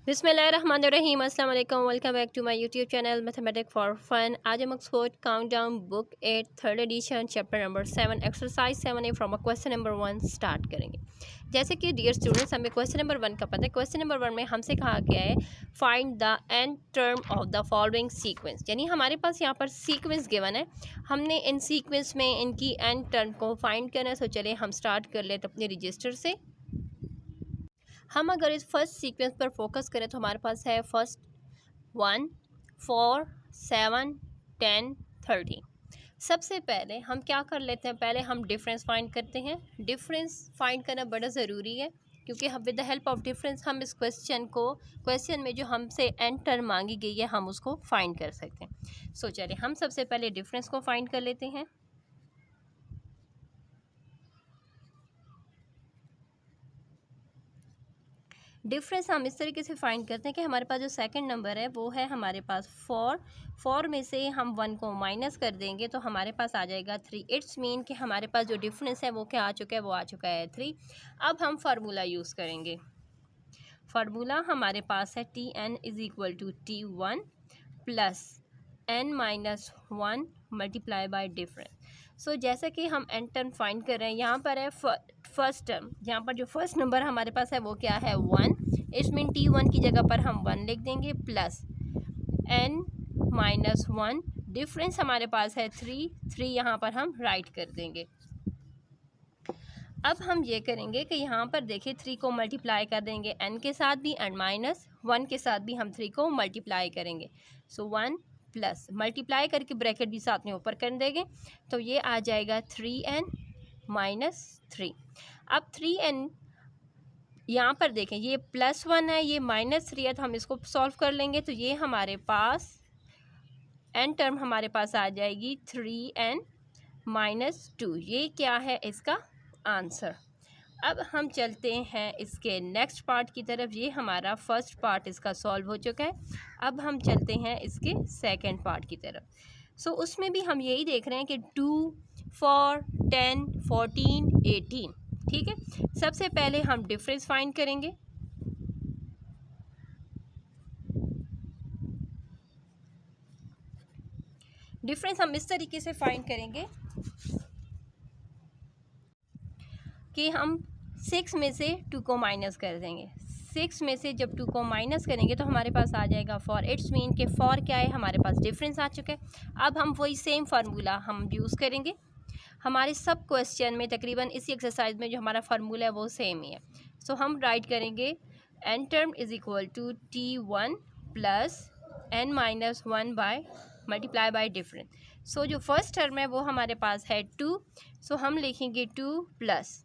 बिस्मिल्लाहिर्रहमानिर्रहीम अस्सलाम वालेकुम। Welcome back to my YouTube channel mathematics for fun. आज हम Oxford countdown book 8 third edition chapter number 7 exercise 7A from question number 1 start करेंगे। जैसे कि डियर स्टूडेंट्स, हमें क्वेश्चन नंबर 1 का पता है। क्वेश्चन नंबर 1 में हमसे कहा गया है find the end term of the following sequence, यानी हमारे पास यहाँ पर सीक्वेंस गिवन है, हमने इन सीक्वेंस में इनकी एंड टर्म को फाइंड करना है। सो चलिए हम स्टार्ट कर लेते अपने रजिस्टर से। हम अगर इस फर्स्ट सीक्वेंस पर फोकस करें तो हमारे पास है फर्स्ट 1 4 7 10 30। सबसे पहले हम क्या कर लेते हैं, पहले हम डिफरेंस फाइंड करते हैं। डिफरेंस फाइंड करना बड़ा ज़रूरी है क्योंकि हम with the help of difference हम इस क्वेश्चन में जो हमसे एंड टर्म मांगी गई है हम उसको फाइंड कर सकते हैं। सो चलिए हम सबसे पहले डिफरेंस को फाइंड कर लेते हैं। डिफरेंस हम इस तरीके से फाइंड करते हैं कि हमारे पास जो सेकंड नंबर है वो है हमारे पास 4 में से हम 1 को माइनस कर देंगे तो हमारे पास आ जाएगा 3। इट्स मीन कि हमारे पास जो डिफरेंस है वो क्या आ चुका है, वो आ चुका है 3। अब हम फार्मूला यूज़ करेंगे। फार्मूला हमारे पास है Tn=T1 plus n-1 multiply by difference. So जैसा कि हम एन टर्म फाइंड कर रहे हैं, यहाँ पर है फर्स्ट टर्म, यहाँ पर जो फर्स्ट नंबर हमारे पास है वो क्या है 1। इस मीन T1 की जगह पर हम 1 लिख देंगे प्लस n-1, डिफरेंस हमारे पास है 3 यहाँ पर हम राइट कर देंगे। अब हम ये करेंगे कि यहाँ पर देखिए 3 को मल्टीप्लाई कर देंगे n के साथ भी एंड -1 के साथ भी हम 3 को मल्टीप्लाई करेंगे। सो 1 प्लस मल्टीप्लाई करके ब्रैकेट भी साथ में ऊपर कर देंगे तो ये आ जाएगा 3n - 3। अब 3n यहाँ पर देखें ये +1 है, ये -3 है, तो हम इसको सॉल्व कर लेंगे तो ये हमारे पास n टर्म हमारे पास आ जाएगी 3n - 2। ये क्या है इसका आंसर। अब हम चलते हैं इसके नेक्स्ट पार्ट की तरफ। ये हमारा फर्स्ट पार्ट इसका सॉल्व हो चुका है। अब हम चलते हैं इसके सेकंड पार्ट की तरफ। सो उसमें भी हम यही देख रहे हैं कि 2 4 10 14 18। ठीक है, सबसे पहले हम डिफरेंस फाइंड करेंगे। डिफरेंस हम इस तरीके से फाइंड करेंगे कि हम 6 में से 2 को माइनस कर देंगे। 6 में से जब 2 को माइनस करेंगे तो हमारे पास आ जाएगा 4। इट्स मीन के 4 क्या है, हमारे पास डिफरेंस आ चुका है। अब हम वही सेम फार्मूला हम यूज़ करेंगे। हमारे सब क्वेश्चन में तकरीबन इसी एक्सरसाइज में जो हमारा फार्मूला है वो सेम ही है। सो हम राइट करेंगे n term = T1 plus n-1 by multiply by difference. So जो फर्स्ट टर्म है वो हमारे पास है 2। सो हम लिखेंगे 2 प्लस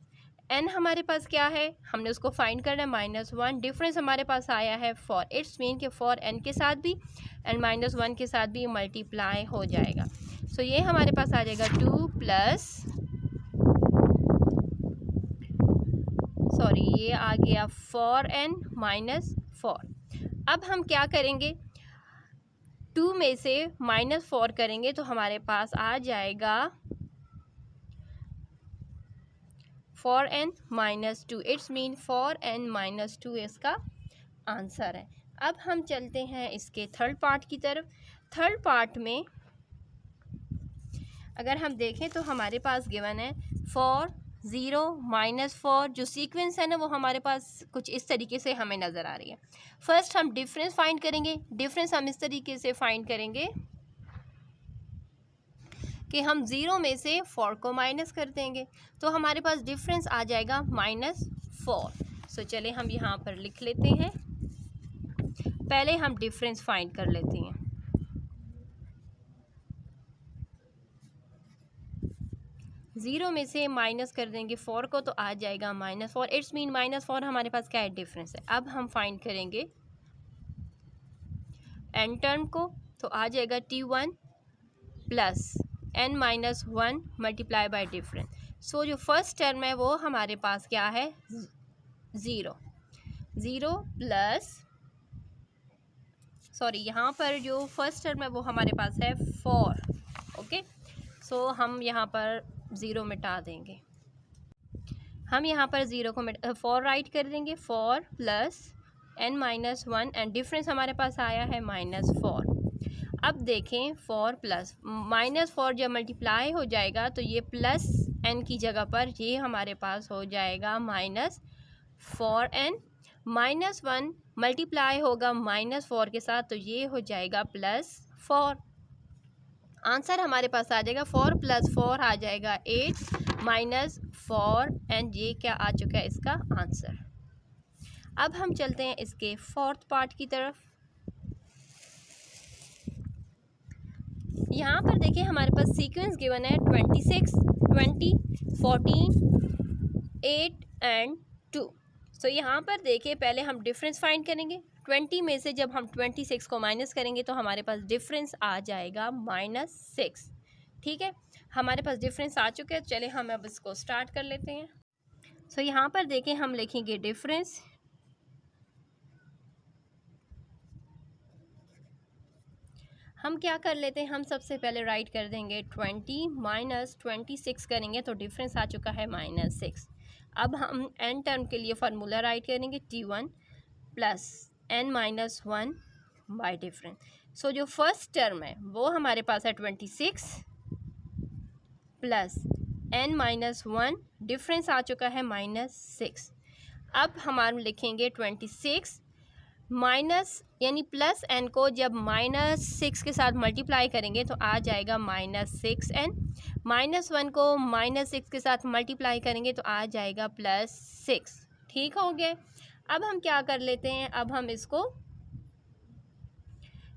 n हमारे पास क्या है, हमने उसको फाइंड करना है -1। डिफरेंस हमारे पास आया है 4। इट्स मीन के 4 n के साथ भी एंड -1 के साथ भी मल्टीप्लाई हो जाएगा। सो ये हमारे पास आ जाएगा 2 प्लस ये आ गया 4n - 4। अब हम क्या करेंगे, 2 में से -4 करेंगे तो हमारे पास आ जाएगा 4n - 2। इट्स मीन 4n - 2 इसका आंसर है। अब हम चलते हैं इसके थर्ड पार्ट की तरफ। थर्ड पार्ट में अगर हम देखें तो हमारे पास गिवन है 4 0 -4। जो सीक्वेंस है ना वो हमारे पास कुछ इस तरीके से हमें नज़र आ रही है। फर्स्ट हम डिफरेंस फाइंड करेंगे। डिफरेंस हम इस तरीके से फाइंड करेंगे कि हम 0 में से 4 को माइनस कर देंगे तो हमारे पास डिफरेंस आ जाएगा -4। सो चले हम यहाँ पर लिख लेते हैं। पहले हम डिफरेंस फाइंड कर लेते हैं। ज़ीरो में से माइनस कर देंगे 4 को तो आ जाएगा -4। इट्स मीन -4 हमारे पास क्या है, डिफरेंस है। अब हम फाइंड करेंगे n टर्म को तो आ जाएगा T1 plus n-1 multiply by difference. So जो फर्स्ट टर्म है वो हमारे पास क्या है 0 प्लस यहाँ पर जो फर्स्ट टर्म है वो हमारे पास है 4। ओके, सो हम यहाँ पर 0 मिटा देंगे। हम यहाँ पर 0 को 4 राइट कर देंगे। 4 plus n minus one and difference हमारे पास आया है -4। अब देखें 4 प्लस -4 जब मल्टीप्लाई हो जाएगा तो ये प्लस n की जगह पर ये हमारे पास हो जाएगा -4n। -1 मल्टीप्लाई होगा -4 के साथ तो ये हो जाएगा +4। आंसर हमारे पास आ जाएगा 4 + 4 आ जाएगा 8 -4 एंड ये क्या आ चुका है इसका आंसर। अब हम चलते हैं इसके फोर्थ पार्ट की तरफ। यहाँ पर देखिए हमारे पास सीक्वेंस गिवन है 26, 20, 14, 8 एंड 2। सो यहाँ पर देखिए पहले हम डिफरेंस फाइंड करेंगे। 20 में से जब हम 26 को माइनस करेंगे तो हमारे पास डिफरेंस आ जाएगा -6। ठीक है, हमारे पास डिफरेंस आ चुके हैं। चले हम अब इसको स्टार्ट कर लेते हैं। सो यहाँ पर देखें हम लिखेंगे डिफरेंस। हम क्या कर लेते हैं, हम सबसे पहले राइट कर देंगे 20 माइनस 26 करेंगे तो डिफरेंस आ चुका है -6। अब हम n टर्म के लिए फार्मूला राइट करेंगे t1 plus n-1 bye difference. So जो फर्स्ट टर्म है वो हमारे पास है 26 प्लस n-1, डिफरेंस आ चुका है -6। अब हम लिखेंगे 26 माइनस यानी प्लस n को जब -6 के साथ मल्टीप्लाई करेंगे तो आ जाएगा -6n। -1 को -6 के साथ मल्टीप्लाई करेंगे तो आ जाएगा +6। ठीक हो गया। अब हम क्या कर लेते हैं, अब हम इसको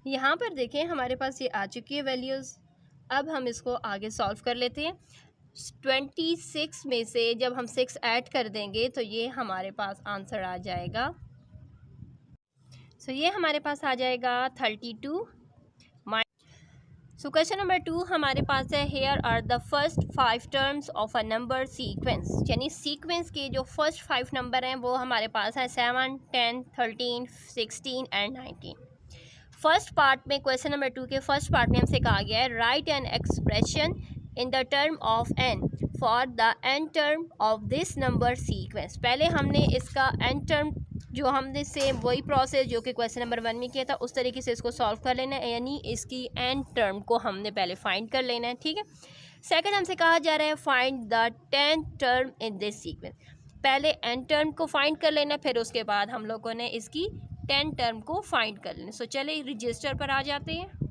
यहाँ पर देखें हमारे पास ये आ चुकी है वैल्यूज़। अब हम इसको आगे सॉल्व कर लेते हैं। 26 में से जब हम 6 ऐड कर देंगे तो ये हमारे पास आंसर आ जाएगा। सो ये हमारे पास आ जाएगा 32। सो क्वेश्चन नंबर 2 हमारे पास है here are the first 5 terms of a number sequence. यानी सीक्वेंस के जो फर्स्ट 5 नंबर हैं वो हमारे पास है 7, 10, 13, 16 एंड 19। फर्स्ट पार्ट में क्वेश्चन नंबर 2 के फर्स्ट पार्ट में हमसे कहा गया है right an expression in the term of n for the n term of this number sequence. पहले हमने इसका n टर्म जो हमने सेम वही प्रोसेस जो कि क्वेश्चन नंबर 1 में किया था उस तरीके से इसको सॉल्व कर लेना है, यानी इसकी n टर्म को हमने पहले फाइंड कर लेना है। ठीक है, सेकंड हमसे कहा जा रहा है find the 10 term in this sequence. पहले n टर्म को फाइंड कर लेना, फिर उसके बाद हम लोगों ने इसकी 10 टर्म को फाइंड कर लेना। सो चले रजिस्टर पर आ जाते हैं।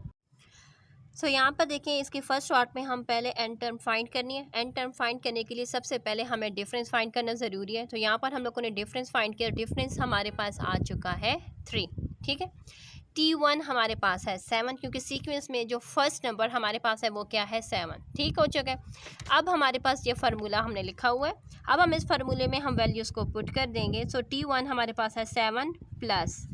सो यहाँ पर देखें इसके फर्स्ट पार्ट में हम पहले n टर्म फाइंड करनी है। n टर्म फाइंड करने के लिए सबसे पहले हमें डिफरेंस फाइंड करना ज़रूरी है। तो यहाँ पर हम लोगों ने डिफरेंस फाइंड किया, डिफरेंस हमारे पास आ चुका है 3। ठीक है, t1 हमारे पास है 7 क्योंकि सीक्वेंस में जो फर्स्ट नंबर हमारे पास है वो क्या है 7। ठीक हो चुका है। अब हमारे पास ये फार्मूला हमने लिखा हुआ है। अब हम इस फार्मूले में हम वैल्यूज़ को पुट कर देंगे। सो t1 हमारे पास है 7 प्लस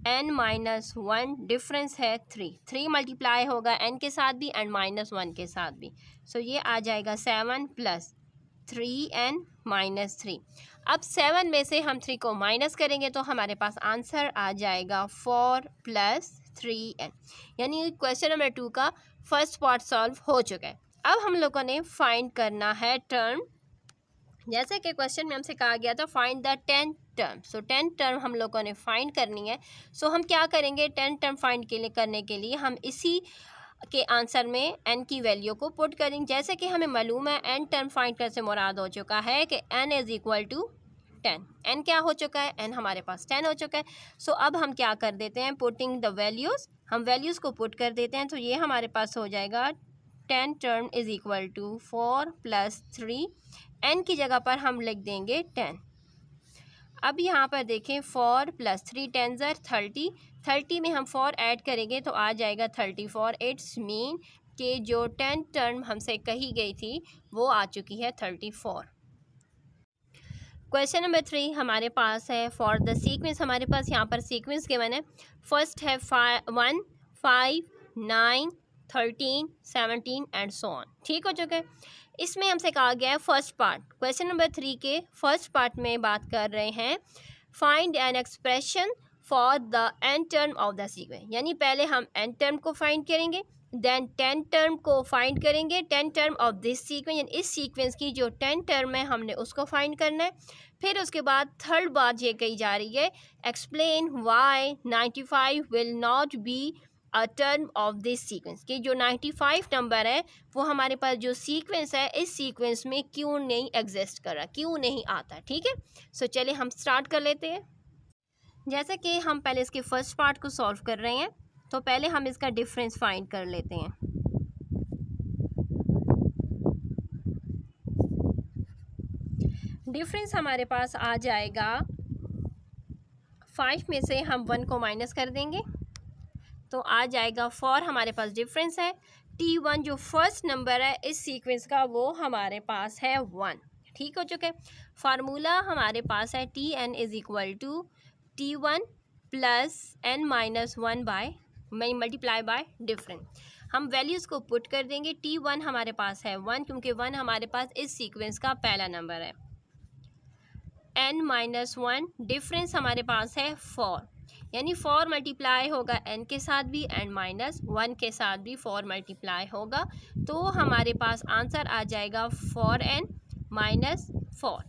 n-1, डिफरेंस है 3 मल्टीप्लाई होगा n के साथ भी एंड -1 के साथ भी। सो ये आ जाएगा 7 प्लस 3n-3। अब 7 में से हम 3 को माइनस करेंगे तो हमारे पास आंसर आ जाएगा 4 प्लस 3n। यानी क्वेश्चन नंबर 2 का फर्स्ट पार्ट सॉल्व हो चुका है। अब हम लोगों ने फाइंड करना है टर्म। जैसे कि क्वेश्चन में हमसे कहा गया था find the 10 term. So 10 term हम लोगों ने फाइंड करनी है। सो हम क्या करेंगे, 10 टर्म फाइंड करने के लिए हम इसी के आंसर में n की वैल्यू को पुट करेंगे। जैसे कि हमें मालूम है n टर्म फाइंड करने से मुराद हो चुका है कि n is equal to 10। n क्या हो चुका है, n हमारे पास 10 हो चुका है। सो अब हम क्या कर देते हैं, पुटिंग द वैल्यूज़, हम वैल्यूज़ को पुट कर देते हैं। तो ये हमारे पास हो जाएगा 10 term is equal to 4 plus 3, n की जगह पर हम लिख देंगे 10। अब यहाँ पर देखें 4 प्लस 3 10 ज़र 30, 30 में हम 4 ऐड करेंगे तो आ जाएगा 34। इट्स मीन कि जो 10 टर्म हमसे कही गई थी वो आ चुकी है 34। क्वेश्चन नंबर 3 हमारे पास है फॉर द सीक्वेंस। हमारे पास यहाँ पर सीक्वेंस गिवन है। फर्स्ट है 1, 5, 9, 13, 17 एंड सो ऑन। ठीक हो चुका है। इसमें हमसे कहा गया है फर्स्ट पार्ट, क्वेश्चन नंबर 3 के फर्स्ट पार्ट में बात कर रहे हैं find an expression for the n term of the sequence. यानी पहले हम n टर्म को फाइंड करेंगे, देन 10 टर्म को फाइंड करेंगे, 10 टर्म ऑफ दिस सीक्वेंस। यानी इस सीक्वेंस की जो 10 टर्म है हमने उसको फाइंड करना है। फिर उसके बाद थर्ड बात ये कही जा रही है, explain why 95 will not be a term of this sequence, कि जो 95 नंबर है वो हमारे पास जो सीक्वेंस है इस सीक्वेंस में क्यों नहीं एग्जिस्ट कर रहा, क्यों नहीं आता। ठीक है, सो चलिए हम स्टार्ट कर लेते हैं। जैसे कि हम पहले इसके फर्स्ट पार्ट को सॉल्व कर रहे हैं, तो पहले हम इसका डिफरेंस फाइंड कर लेते हैं। डिफरेंस हमारे पास आ जाएगा 5 में से हम 1 को माइनस कर देंगे तो आ जाएगा 4। हमारे पास डिफरेंस है T1 जो फर्स्ट नंबर है इस सीक्वेंस का वो हमारे पास है 1। ठीक हो चुके। फार्मूला हमारे पास है Tn is equal to T1 plus n minus 1 by multiply by difference. हम वैल्यूज़ को पुट कर देंगे। T1 हमारे पास है 1 क्योंकि 1 हमारे पास इस सीक्वेंस का पहला नंबर है। n माइनस 1 डिफरेंस हमारे पास है 4, यानी 4 मल्टीप्लाई होगा n के साथ भी एंड माइनस 1 के साथ भी 4 मल्टीप्लाई होगा, तो हमारे पास आंसर आ जाएगा 4n माइनस 4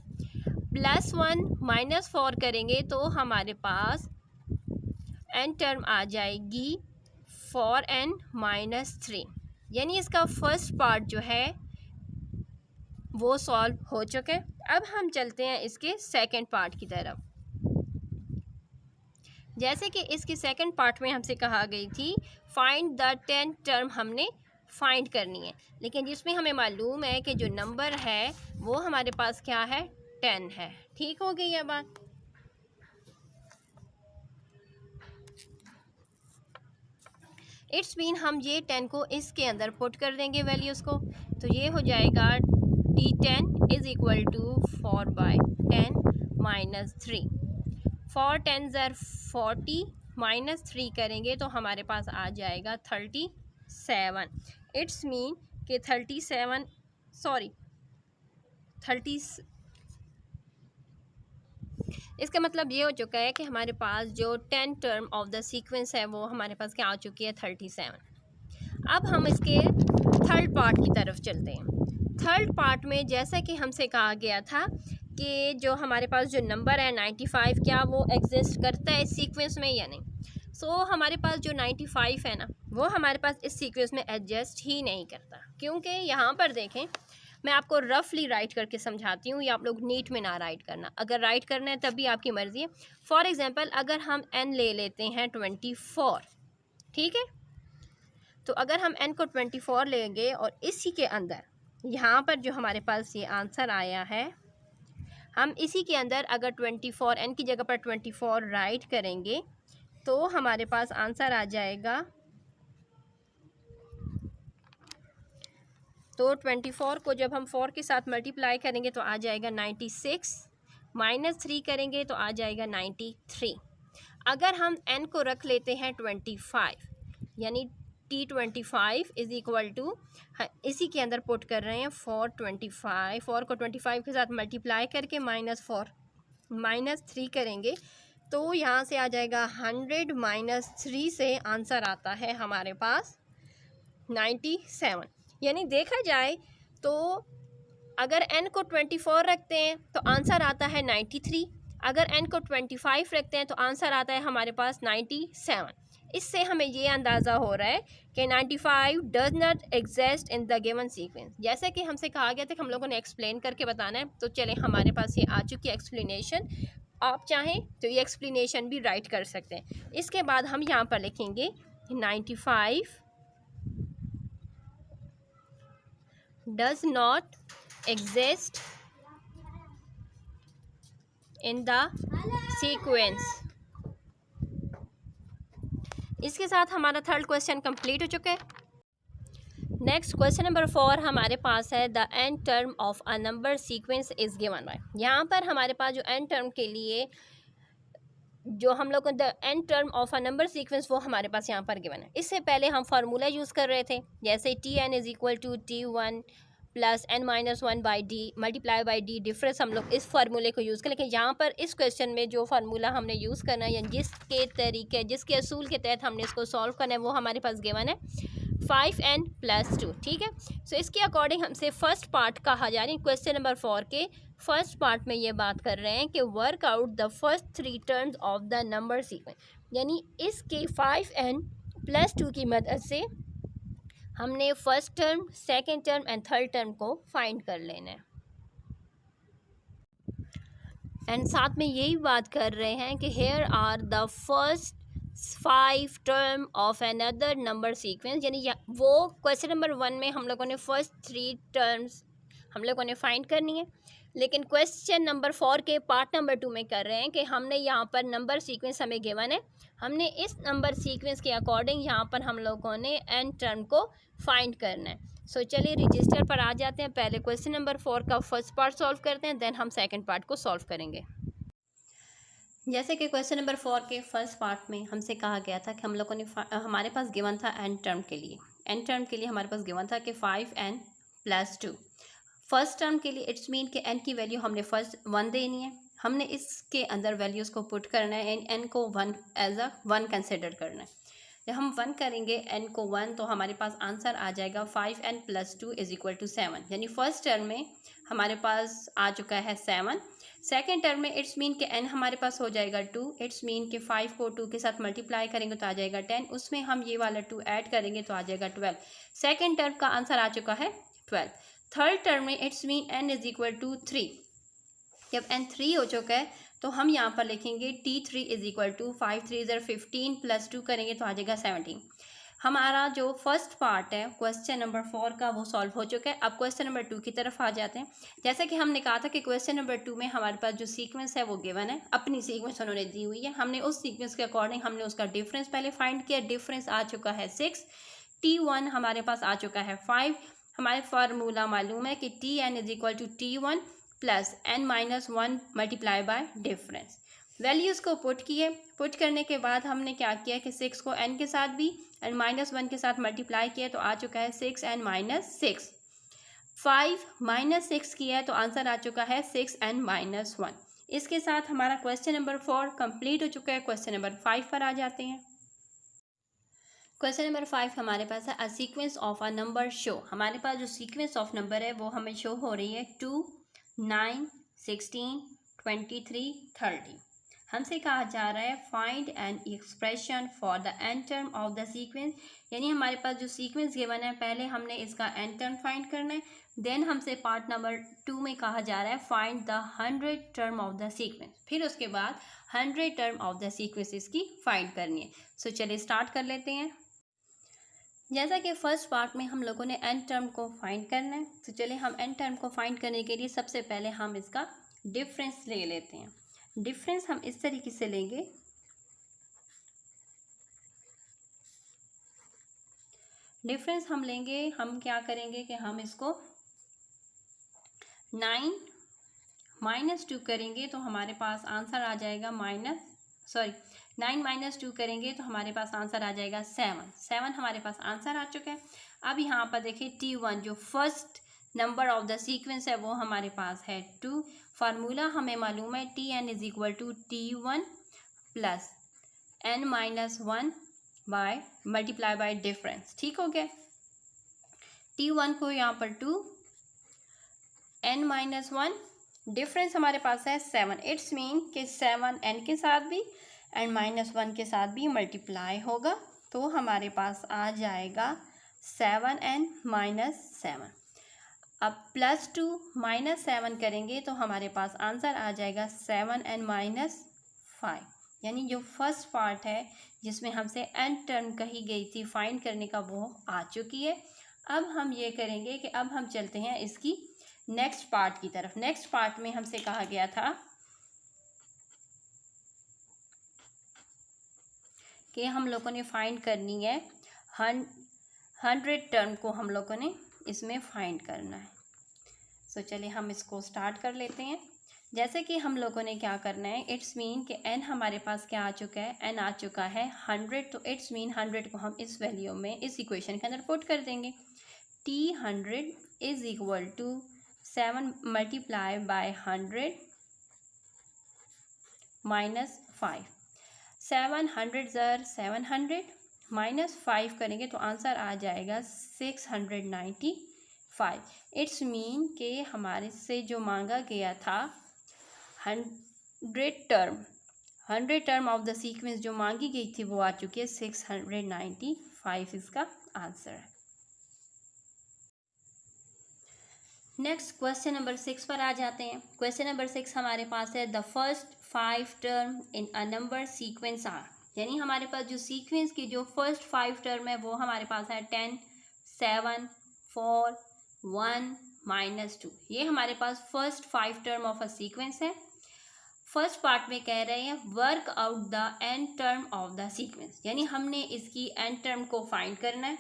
प्लस 1 माइनस 4 करेंगे तो हमारे पास n टर्म आ जाएगी 4n माइनस 3, यानी इसका फर्स्ट पार्ट जो है वो सॉल्व हो चुके। अब हम चलते हैं इसके सेकंड पार्ट की तरफ। जैसे कि इसके सेकंड पार्ट में हमसे कहा गई थी फाइंड द 10 टर्म हमने फाइंड करनी है, लेकिन जिसमें हमें मालूम है कि जो नंबर है वो हमारे पास क्या है 10 है। ठीक हो गई ये बात। इट्स मीन हम ये 10 को इसके अंदर पुट कर देंगे वैल्यूज़ को, तो ये हो जाएगा T10 is equal to 4 by 10 minus 3। 4 10s are 40 minus 3 करेंगे तो हमारे पास आ जाएगा 37। इट्स मीन कि 30 इसका मतलब ये हो चुका है कि हमारे पास जो 10 टर्म ऑफ द सीक्वेंस है वो हमारे पास क्या आ चुकी है 37। अब हम इसके थर्ड पार्ट की तरफ चलते हैं। थर्ड पार्ट में जैसा कि हमसे कहा गया था कि जो हमारे पास जो नंबर है 95 क्या वो एग्जिस्ट करता है इस सीक्वेंस में या नहीं। सो हमारे पास जो 95 है ना वो हमारे पास इस सीक्वेंस में एडजस्ट ही नहीं करता, क्योंकि यहाँ पर देखें मैं आपको रफली राइट करके समझाती हूँ, या आप लोग नीट में ना राइट करना, अगर राइट करना है तब भी आपकी मर्ज़ी है। फॉर एग्ज़ाम्पल अगर हम n ले लेते हैं 24, ठीक है, तो अगर हम n को 24 लेंगे और इसी के अंदर यहाँ पर जो हमारे पास ये आंसर आया है हम इसी के अंदर अगर 24 n की जगह पर 24 राइट करेंगे तो हमारे पास आंसर आ जाएगा, तो 24 को जब हम 4 के साथ मल्टीप्लाई करेंगे तो आ जाएगा 96, माइनस 3 करेंगे तो आ जाएगा 93। अगर हम n को रख लेते हैं 25, यानी T25 इज़ इक्वल टू इसी के अंदर पुट कर रहे हैं 4 को 25 के साथ मल्टीप्लाई करके माइनस 3 करेंगे तो यहाँ से आ जाएगा 100 माइनस 3 से आंसर आता है हमारे पास 97। यानी देखा जाए तो अगर n को 24 रखते हैं तो आंसर आता है 93, अगर n को 25 रखते हैं तो आंसर आता है हमारे पास 97। इससे हमें ये अंदाज़ा हो रहा है कि 95 does not exist in the given sequence. जैसे कि हमसे कहा गया था कि हम लोगों ने एक्सप्लेन करके बताना है, तो चले हमारे पास ये आ चुकी है एक्सप्लेनेशन। आप चाहें तो ये एक्सप्लेनेशन भी राइट कर सकते हैं। इसके बाद हम यहाँ पर लिखेंगे 95 does not exist in the sequence. इसके साथ हमारा थर्ड क्वेश्चन कंप्लीट हो चुका है। नेक्स्ट क्वेश्चन नंबर 4 हमारे पास है the n term of a number sequence is given by. यहाँ पर हमारे पास जो n टर्म के लिए जो हम लोग the n term of a number sequence वो हमारे पास यहाँ पर गिवन है। इससे पहले हम फार्मूला यूज़ कर रहे थे, जैसे Tn is equal to T1 plus n minus 1 by D multiply by D difference हम लोग इस फार्मूले को यूज़ करें। लेकिन यहाँ पर इस क्वेश्चन में जो फार्मूला हमने यूज़ करना है या जिसके असूल के तहत हमने इसको सॉल्व करना है वो हमारे पास गिवन है 5n प्लस 2। ठीक है, सो इसके अकॉर्डिंग हमसे फर्स्ट पार्ट कहा जा रही है क्वेश्चन नंबर 4 के फर्स्ट पार्ट में ये बात कर रहे हैं कि work out the first 3 terms of the number sequence, यानी इसके 5n+2 की मदद से हमने first term, second term and third term को फाइंड कर लेना है। एंड साथ में यही बात कर रहे हैं कि here are the first 5 term of another number sequence, यानी वो क्वेश्चन नंबर 1 में हम लोगों ने फर्स्ट 3 टर्म्स हम लोगों ने फाइंड करनी है, लेकिन क्वेश्चन नंबर 4 के पार्ट नंबर 2 में कर रहे हैं कि हमने यहाँ पर नंबर सीक्वेंस हमें गिवन है, हमने इस नंबर सीक्वेंस के अकॉर्डिंग यहाँ पर हम लोगों ने एन टर्म को फाइंड करना है। सो चलिए रजिस्टर पर आ जाते हैं। पहले क्वेश्चन नंबर 4 का फर्स्ट पार्ट सॉल्व करते हैं, देन हम सेकंड पार्ट को सॉल्व करेंगे। जैसे कि क्वेश्चन नंबर 4 के फर्स्ट पार्ट में हमसे कहा गया था कि हम लोगों ने हमारे पास गिवन था एन टर्म के लिए, एन टर्म के लिए हमारे पास गिवन था कि 5n+2। फर्स्ट टर्म के लिए इट्स मीन कि एन की वैल्यू हमने फर्स्ट 1 देनी है, हमने इसके अंदर वैल्यूज़ को पुट करना है, एन को 1 एज अ 1 कंसिडर करना है। जब हम 1 करेंगे एन को 1 तो हमारे पास आंसर आ जाएगा 5n+2 = 7, यानी फर्स्ट टर्म में हमारे पास आ चुका है 7। सेकेंड टर्म में इट्स मीन के एन हमारे पास हो जाएगा 2, इट्स मीन के 5 को 2 के साथ मल्टीप्लाई करेंगे तो आ जाएगा 10, उसमें हम ये वाला 2 ऐड करेंगे तो आ जाएगा 12। सेकेंड टर्म का आंसर आ चुका है 12। थर्ड टर्म में इट्स मीन n = 3। जब n 3 हो चुका है तो हम यहाँ पर लिखेंगे t3 = 5 3 15 + 2 करेंगे तो आ जाएगा 17। हमारा जो फर्स्ट पार्ट है क्वेश्चन नंबर 4 का वो सॉल्व हो चुका है। अब क्वेश्चन नंबर 2 की तरफ आ जाते हैं। जैसे कि हमने कहा था कि क्वेश्चन नंबर 2 में हमारे पास जो सीक्वेंस है वो गिवन है, अपनी सीक्वेंस उन्होंने दी हुई है, हमने उस सीक्वेंस के अकॉर्डिंग हमने उसका डिफरेंस पहले फाइंड किया। डिफरेंस आ चुका है 6, t1 हमारे पास आ चुका है 5। हमारे फार्मूला मालूम है कि tn = t1 + n-1 multiply by difference. Values को पुट किए, पुट करने के बाद हमने क्या किया कि 6 को n के साथ भी एंड -1 के साथ मल्टीप्लाई किया तो आ चुका है 6n-6। 5 -6 किया है तो आंसर आ चुका है 6n-1। इसके साथ हमारा क्वेश्चन नंबर 4 कंप्लीट हो चुका है। क्वेश्चन नंबर 5 पर आ जाते हैं। क्वेश्चन नंबर 5 हमारे पास है a sequence of a number show. हमारे पास जो सीक्वेंस ऑफ नंबर है वो हमें शो हो रही है 2, 9, 16, 23, 30। हमसे कहा जा रहा है find an expression for the n term of the sequence, यानी हमारे पास जो सीक्वेंस गिवन है पहले हमने इसका एन टर्म फाइंड करना है, देन हमसे पार्ट नंबर 2 में कहा जा रहा है find the 100 term of the sequence, फिर उसके बाद 100 टर्म ऑफ द सीक्वेंसेस की फाइंड करनी है। सो चलिए स्टार्ट कर लेते हैं। जैसा कि फर्स्ट पार्ट में हम लोगों ने एन टर्म को फाइंड करना है, तो चलिए हम एन टर्म को फाइंड करने के लिए सबसे पहले हम इसका डिफरेंस ले लेते हैं। डिफरेंस हम इस तरीके से लेंगे, डिफरेंस हम लेंगे, हम क्या करेंगे कि हम इसको 9 -2 करेंगे तो हमारे पास आंसर आ जाएगा 9 - 2 करेंगे तो हमारे पास आंसर आ जाएगा 7 हमारे पास आंसर आ चुका है। अब यहाँ पर देखिए t1 जो first number of the sequence है वो हमारे पास है 2। फार्मूला हमें मालूम है tn = t1 + n-1 by multiply by difference. ठीक हो गया। t1 को यहाँ पर 2, n-1, डिफरेंस हमारे पास है 7। इट्स मीन कि 7 n के साथ भी एंड -1 के साथ भी मल्टीप्लाई होगा तो हमारे पास आ जाएगा 7n-7। अब +2 -7 करेंगे तो हमारे पास आंसर आ जाएगा 7n-5, यानी जो फर्स्ट पार्ट है जिसमें हमसे एन टर्म कही गई थी फाइंड करने का वो आ चुकी है। अब हम ये करेंगे कि अब हम चलते हैं इसकी नेक्स्ट पार्ट की तरफ। नेक्स्ट पार्ट में हमसे कहा गया था कि हम लोगों ने फाइंड करनी है 100 टर्म को हम लोगों ने इसमें फाइंड करना है। सो चलिए हम इसको स्टार्ट कर लेते हैं। जैसे कि हम लोगों ने क्या करना है, इट्स मीन कि n हमारे पास क्या आ चुका है, n आ चुका है 100, तो इट्स मीन 100 को हम इस वैल्यू में इस इक्वेशन के अंदर पुट कर देंगे। t100 = 7 multiply by 100 -5। 700 700 -5 करेंगे तो आंसर आ जाएगा 695। 5। इट्स मीन कि हमारे से जो मांगा गया था 100 टर्म ऑफ द सीक्वेंस जो मांगी गई थी वो आ चुकी है 695 इसका आंसर है। नेक्स्ट क्वेश्चन नंबर 6 पर आ जाते हैं। क्वेश्चन नंबर 6 हमारे पास है the first 5 term in a number sequence are, यानी हमारे पास जो सीक्वेंस की जो फर्स्ट 5 टर्म है वो हमारे पास है 10, 7, 4, 1, -2। ये हमारे पास first 5 term of a sequence है। फर्स्ट पार्ट में कह रहे हैं work out the n term of the sequence, यानी हमने इसकी एन टर्म को फाइंड करना है।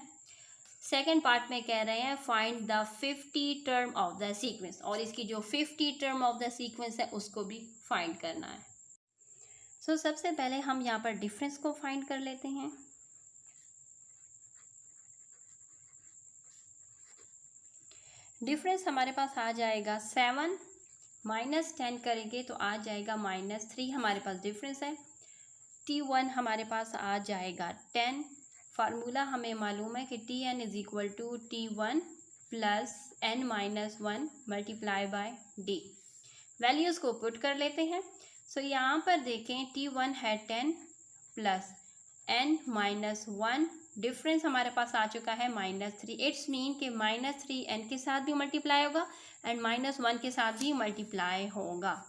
सेकेंड पार्ट में कह रहे हैं find the 50 term of the sequence, और इसकी जो 50 टर्म ऑफ द सीक्वेंस है उसको भी फाइंड करना है। सो सबसे पहले हम यहाँ पर डिफरेंस को फाइंड कर लेते हैं। डिफरेंस हमारे पास आ जाएगा 7 -10 करेंगे तो आ जाएगा -3 हमारे पास डिफरेंस है। T1 हमारे पास आ जाएगा 10। फार्मूला हमें मालूम है कि Tn is equal to T1 plus n-1 multiply by D। Values को पुट कर लेते हैं। सो यहाँ पर देखें T1 है 10 प्लस n-1, डिफरेंस हमारे पास आ चुका है -3। इट्स मीन कि -3 n के साथ भी मल्टीप्लाई होगा एंड -1 के साथ भी मल्टीप्लाई होगा।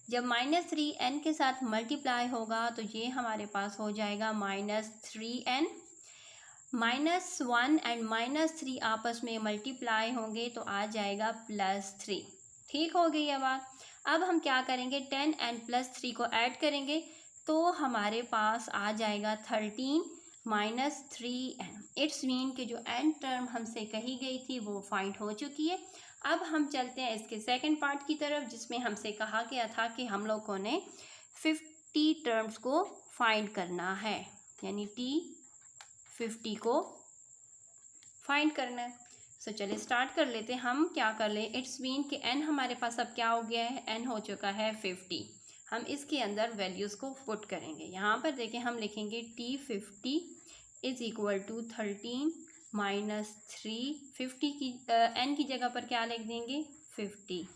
जब -3 n के साथ मल्टीप्लाई होगा तो ये हमारे पास हो जाएगा -3n। -1 एंड -3 आपस में मल्टीप्लाई होंगे तो आ जाएगा +3। ठीक हो गई है बात। अब हम क्या करेंगे 10 एंड +3 को ऐड करेंगे तो हमारे पास आ जाएगा 13 -3n। इट्स मीन कि जो n टर्म हमसे कही गई थी वो फाइंड हो चुकी है। अब हम चलते हैं इसके सेकंड पार्ट की तरफ जिसमें हमसे कहा गया था कि हम लोगों ने 50 टर्म्स को फाइंड करना है, यानी T50 को फाइंड करना है। सो चलिए स्टार्ट कर लेते हैं। हम क्या कर लें, इट्स मीन कि n हमारे पास अब क्या हो गया है, n हो चुका है 50। हम इसके अंदर वैल्यूज़ को पुट करेंगे। यहाँ पर देखें हम लिखेंगे T50 इज़ इक्वल टू 13 -3। 50 की n की जगह पर क्या लिख देंगे 50।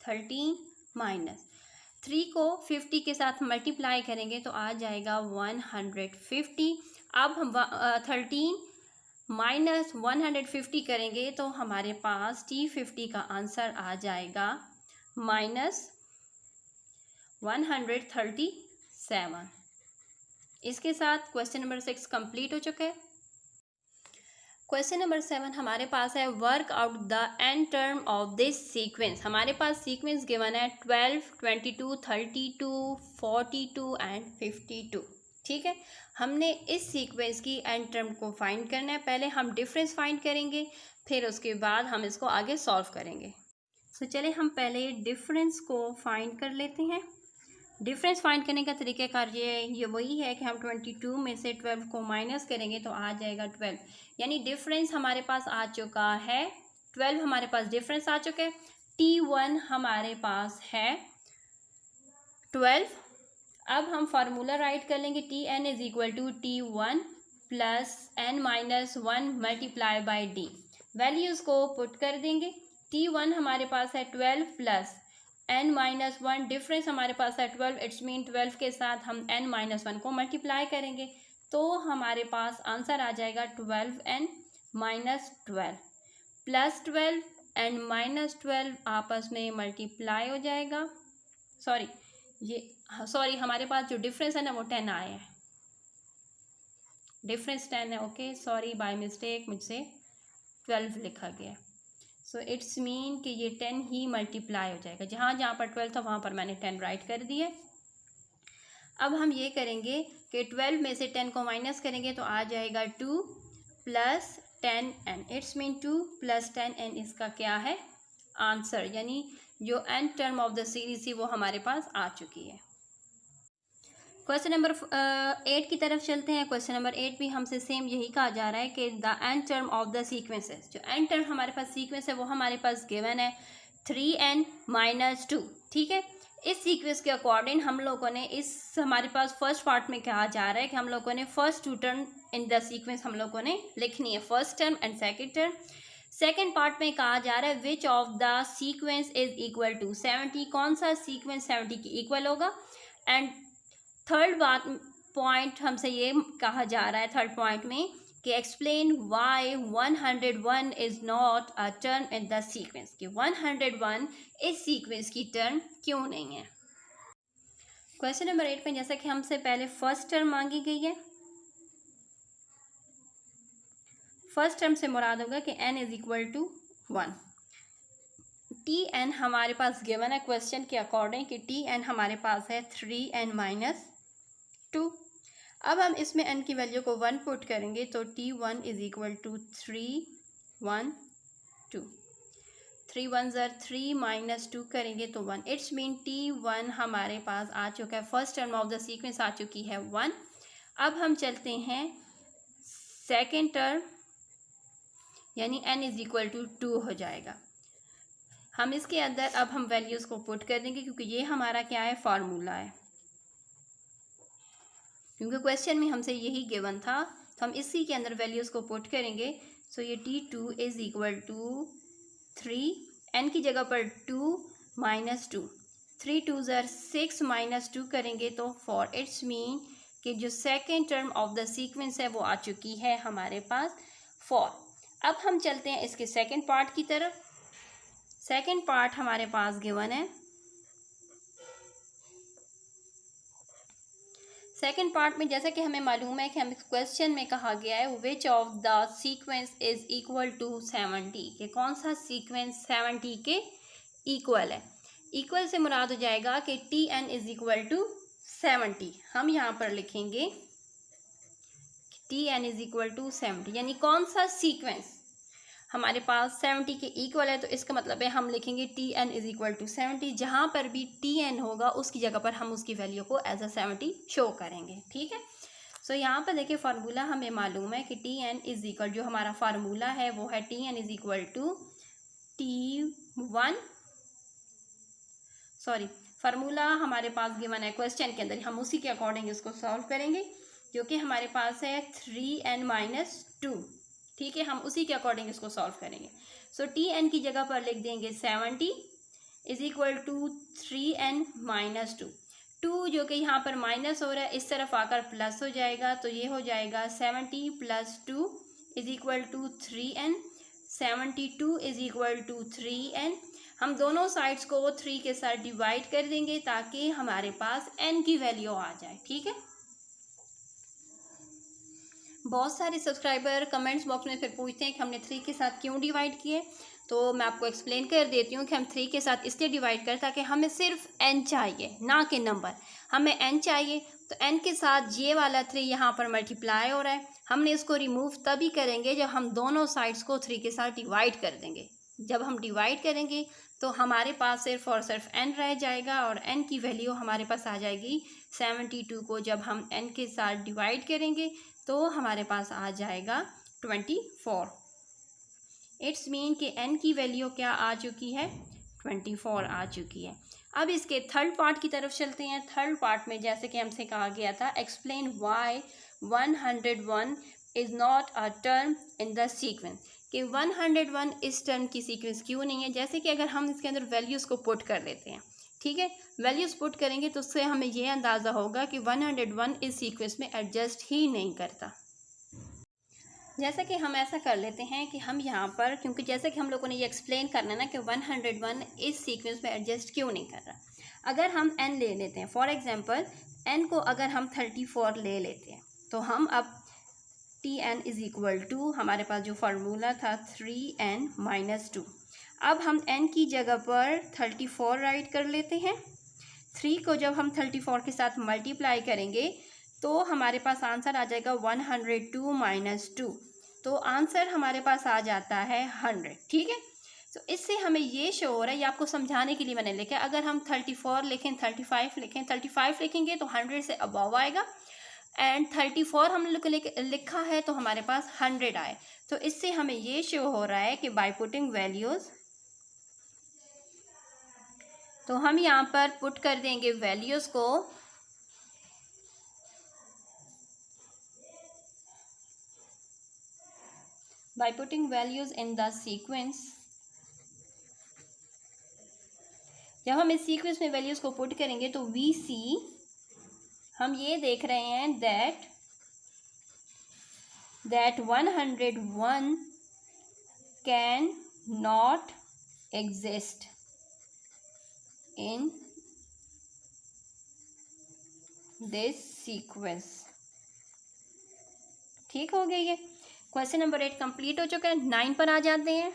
13 -3 को 50 के साथ मल्टीप्लाई करेंगे तो आ जाएगा 150। अब हम 13 -150 करेंगे तो हमारे पास T50 का आंसर आ जाएगा -137। इसके साथ क्वेश्चन नंबर 6 कंप्लीट हो चुका है। क्वेश्चन नंबर 7 हमारे पास है work out the n term of this sequence. हमारे पास सीक्वेंस गिवन है 12, 22, 32, 42 एंड 52। ठीक है, हमने इस सीक्वेंस की एन टर्म को फाइंड करना है। पहले हम डिफरेंस फाइंड करेंगे, फिर उसके बाद हम इसको आगे सॉल्व करेंगे। सो चले हम पहले डिफरेंस को फाइंड कर लेते हैं। डिफरेंस फाइंड करने का तरीक़ाकार ये वही है कि हम 22 में से 12 को माइनस करेंगे तो आ जाएगा 12, यानी डिफरेंस हमारे पास आ चुका है 12। हमारे पास डिफरेंस आ चुका है। T1 हमारे पास है 12। अब हम फार्मूला राइट कर लेंगे Tn is equal to T1 plus n-1 multiply by D। Values को पुट कर देंगे। T1 हमारे पास है 12 प्लस n-1, डिफरेंस हमारे पास है 12। इट्स मीन 12 के साथ हम n-1 को मल्टीप्लाई करेंगे तो हमारे पास आंसर आ जाएगा 12n -12 प्लस 12 एंड -12 आपस में मल्टीप्लाई हो जाएगा। सॉरी हमारे पास जो डिफरेंस है ना वो 10 आया है, डिफरेंस 10 है। ओके सॉरी बाय मिस्टेक मुझसे 12 लिखा गया। सो इट्स मीन कि ये 10 ही मल्टीप्लाई हो जाएगा। जहाँ जहाँ पर 12 था वहाँ पर मैंने 10 राइट कर दिया। अब हम ये करेंगे कि 12 में से 10 को माइनस करेंगे तो आ जाएगा 2 plus 10n। It's mean 2 plus 10n इसका क्या है आंसर, यानी जो n term of the series थी वो हमारे पास आ चुकी है। क्वेश्चन नंबर 8 की तरफ चलते हैं। क्वेश्चन नंबर 8 भी हमसे सेम यही कहा जा रहा है कि the n term of the sequences, जो एन टर्म हमारे पास सीक्वेंस है वो हमारे पास गिवन है 3n -2। ठीक है, इस सीक्वेंस के अकॉर्डिंग हम लोगों ने हमारे पास फर्स्ट पार्ट में कहा जा रहा है कि हम लोगों ने first two term in the sequence हम लोगों ने लिखनी है, first term and second term. Second part में कहा जा रहा है which of the sequence is equal to 70, कौन सा सीक्वेंस 70 के इक्वल होगा। एंड थर्ड बात पॉइंट हमसे ये कहा जा रहा है थर्ड पॉइंट में कि explain why 101 is not a term in the sequence, कि 101 इस सीक्वेंस की टर्म क्यों नहीं है। क्वेश्चन नंबर 8 में जैसा कि हमसे पहले फर्स्ट टर्म मांगी गई है, फर्स्ट टर्म से मुराद होगा कि n is equal to 1। T n हमारे पास गिवन है क्वेश्चन के अकॉर्डिंग कि टी एन हमारे पास है 3n माइनस 2। अब हम इसमें n की वैल्यू को 1 पुट करेंगे तो T1 इज इक्वल टू 3 1 2, 3 1 ज़र 3 माइनस 2 करेंगे तो 1। इट्स मीन T1 हमारे पास आ चुका है, first term of the sequence आ चुकी है 1। अब हम चलते हैं सेकेंड टर्म, यानी n इज इक्वल टू 2 हो जाएगा। हम इसके अंदर अब हम वैल्यूज़ को पुट कर देंगे क्योंकि ये हमारा क्या है, फार्मूला है, क्योंकि क्वेश्चन में हमसे यही गिवन था, तो हम इसी के अंदर वैल्यूज़ को पुट करेंगे। सो ये T2 is equal to 3, n की जगह पर 2 माइनस 2, 3 2 ज़र 6 माइनस 2 करेंगे तो 4। इट्स मीन कि जो second term of the sequence है वो आ चुकी है हमारे पास 4। अब हम चलते हैं इसके सेकेंड पार्ट की तरफ। सेकेंड पार्ट हमारे पास गिवन है, सेकेंड पार्ट में जैसा कि हमें मालूम है कि हमें क्वेश्चन में कहा गया है which of the sequence is equal to 70, कि कौन सा सीक्वेंस 70 के इक्वल है। इक्वल से मुराद हो जाएगा कि Tn इज इक्वल टू 70। हम यहाँ पर लिखेंगे Tn इज इक्वल टू 70, यानी कौन सा सीक्वेंस हमारे पास 70 के इक्वल है, तो इसका मतलब है हम लिखेंगे Tn इज इक्वल टू 70। जहाँ पर भी Tn होगा उसकी जगह पर हम उसकी वैल्यू को एज अ 70 शो करेंगे, ठीक है। सो यहाँ पर देखिए फार्मूला हमें मालूम है कि Tn इज इक्वल, जो हमारा फार्मूला है वो है Tn is equal to T1, sorry formula हमारे पास गिवन है क्वेश्चन के अंदर, हम उसी के अकॉर्डिंग इसको सॉल्व करेंगे, जो कि हमारे पास है 3n माइनस 2, ठीक है। हम उसी के अकॉर्डिंग इसको सॉल्व करेंगे। सो Tn की जगह पर लिख देंगे 70 is equal to 3n minus 2, 2 जो कि यहाँ पर माइनस हो रहा है इस तरफ आकर प्लस हो जाएगा, तो ये हो जाएगा 70 plus 2 is equal to 3n, 72 is equal to 3n। हम दोनों साइड्स को 3 के साथ डिवाइड कर देंगे ताकि हमारे पास n की वैल्यू आ जाए, ठीक है। बहुत सारे सब्सक्राइबर कमेंट्स बॉक्स में फिर पूछते हैं कि हमने 3 के साथ क्यों डिवाइड किए, तो मैं आपको एक्सप्लेन कर देती हूँ कि हम 3 के साथ इसलिए डिवाइड करें ताकि हमें सिर्फ n चाहिए, ना कि नंबर। हमें n चाहिए तो n के साथ ये वाला 3 यहाँ पर मल्टीप्लाई हो रहा है, हमने इसको रिमूव तभी करेंगे जब हम दोनों साइड्स को 3 के साथ डिवाइड कर देंगे। जब हम डिवाइड करेंगे तो हमारे पास सिर्फ और सिर्फ n रह जाएगा और n की वैल्यू हमारे पास आ जाएगी 72 को जब हम n के साथ डिवाइड करेंगे तो हमारे पास आ जाएगा 24। इट्स मीन कि n की वैल्यू क्या आ चुकी है, 24 आ चुकी है। अब इसके थर्ड पार्ट की तरफ चलते हैं। थर्ड पार्ट में जैसे कि हमसे कहा गया था explain why 101 is not a term in the sequence, कि 101 इस टर्म की सीक्वेंस क्यों नहीं है। जैसे कि अगर हम इसके अंदर वैल्यूज़ को पुट कर देते हैं, ठीक है, वैल्यूज़ पुट करेंगे तो उससे हमें ये अंदाज़ा होगा कि 101 इस सीक्वेंस में एडजस्ट ही नहीं करता। जैसा कि हम ऐसा कर लेते हैं कि हम यहाँ पर, क्योंकि जैसे कि हम लोगों ने ये एक्सप्लेन करना ना कि 101 इस सीक्वेंस में एडजस्ट क्यों नहीं कर रहा। अगर हम n ले लेते हैं, फॉर एग्जांपल n को अगर हम 34 ले लेते हैं तो हम अब Tn इज़ इक्वल टू, हमारे पास जो फार्मूला था 3n माइनस 2, अब हम n की जगह पर 34 राइट कर लेते हैं। 3 को जब हम 34 के साथ मल्टीप्लाई करेंगे तो हमारे पास आंसर आ जाएगा 102 माइनस 2, तो आंसर हमारे पास आ जाता है 100, ठीक है। तो इससे हमें ये शो हो रहा है, ये आपको समझाने के लिए मैंने लिखा। अगर हम 34 लिखें, 35 लिखें, 35 लिखेंगे तो 100 से अबव आएगा, एंड 34 हम लोग लिखा है तो हमारे पास 100 आए। तो इससे हमें ये शो हो रहा है कि बाय पुटिंग वैल्यूज़ तो हम यहाँ पर पुट कर देंगे वैल्यूज़ को। By putting values in the sequence, जब हम इस सीक्वेंस में वैल्यूज़ को पुट करेंगे तो वी सी, हम ये देख रहे हैं that 101 can not exist in this sequence. ठीक हो गया ये क्वेश्चन नंबर 8 कंप्लीट हो चुका है। 9 पर आ जाते हैं।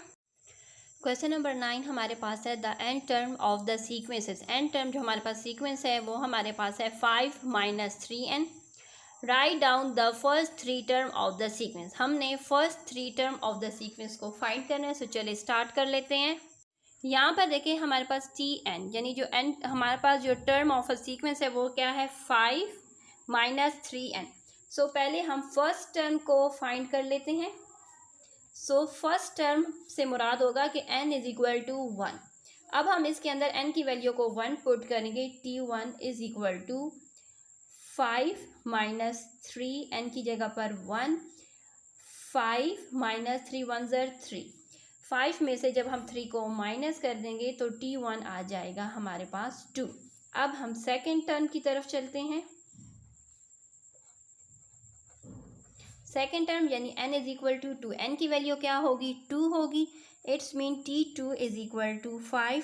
क्वेश्चन नंबर 9 हमारे पास है the end term of the sequences. And term जो हमारे पास सीक्वेंस है वो हमारे पास है 5 - 3n। Write down the first 3 term of the sequence. हमने first 3 term of the sequence को फाइंड करना है। सो चलिए स्टार्ट कर लेते हैं। यहाँ पर देखिए हमारे पास tn, यानी जो एंड हमारे पास जो टर्म ऑफ अ सीक्वेंस है वो क्या है 5 - 3n। सो पहले हम फर्स्ट टर्म को फाइंड कर लेते हैं। सो फर्स्ट टर्म से मुराद होगा कि n = 1। अब हम इसके अंदर n की वैल्यू को 1 पुट करेंगे। t1 = 5 - 3, n की जगह पर 1। 5 - 3 1 ज़र 3। 5 में से जब हम 3 को माइनस कर देंगे तो t1 आ जाएगा हमारे पास 2। अब हम सेकेंड टर्म की तरफ चलते हैं। सेकेंड टर्म यानी n = 2, n की वैल्यू क्या होगी 2 होगी। इट्स मीन t2 = 5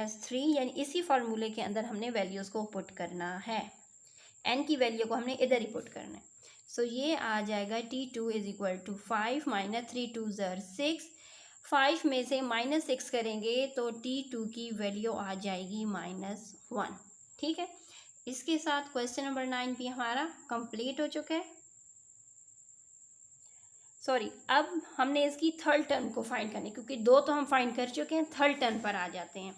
- 3, यानी इसी फार्मूले के अंदर हमने वैल्यूज़ को पुट करना है। n की वैल्यू को हमने इधर ही पुट करना है। सो ये आ जाएगा t2 = 5 - 3 2 ज़र 6। 5 में से -6 करेंगे तो t2 की वैल्यू आ जाएगी -1। ठीक है, इसके साथ क्वेश्चन नंबर 9 भी हमारा कंप्लीट हो चुका है। सॉरी, अब हमने इसकी थर्ड टर्म को फाइंड करनी, क्योंकि 2 तो हम फाइंड कर चुके हैं। थर्ड टर्म पर आ जाते हैं।